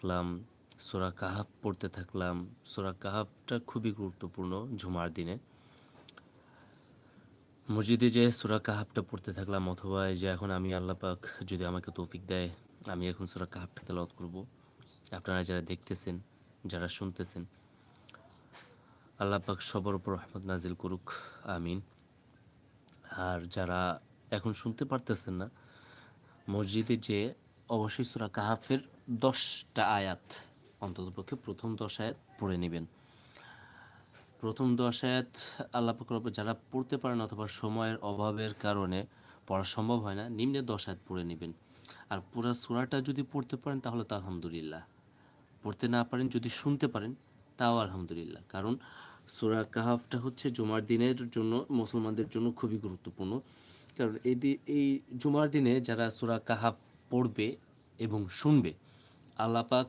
থাকলাম, সূরা কাহাফ পড়তে থাকলাম। সূরা কাহাফটা খুবই গুরুত্বপূর্ণ জুমার দিনে। মসজিদে যেয়ে সূরা কাহাফটা পড়তে থাকলাম, অথবা এই যে এখন আমি আল্লাহ পাক যদি আমাকে তৌফিক দেয়, আমি এখন সূরা কাহাফটা তেলাওয়াত করব। আপনারা যারা দেখতেছেন, যারা শুনতেছেন, আল্লাহ পাক সবার উপর রহমত নাজিল করুক, আমিন। আর যারা এখন শুনতে পারতেছেন না, মসজিদে যেয়ে অবশ্যই সূরা কাহাফের 10টা আয়াত, অন্ততপক্ষে প্রথম 10 আয়াত পড়ে নেবেন। প্রথম 10 আয়াত আল্লাহ পাকের উপর যারা পড়তে পারেন অথবা সময়ের অভাবের কারণে পড়া সম্ভব হয় না, নিম্নে 10 আয়াত পড়ে নেবেন। আর পুরা সূরাটা যদি পড়তে পারেন তাহলে তো আলহামদুলিল্লাহ, পড়তে না পারেন যদি শুনতে পারেন তাও আলহামদুলিল্লাহ। কারণ সূরা কাহাফটা হচ্ছে জুমার দিনের জন্য, মুসলমানদের জন্য খুবই গুরুত্বপূর্ণ। কারণ এই জুমার দিনে যারা সূরা কাহাফ পড়বে এবং শুনবে, আল্লাহ পাক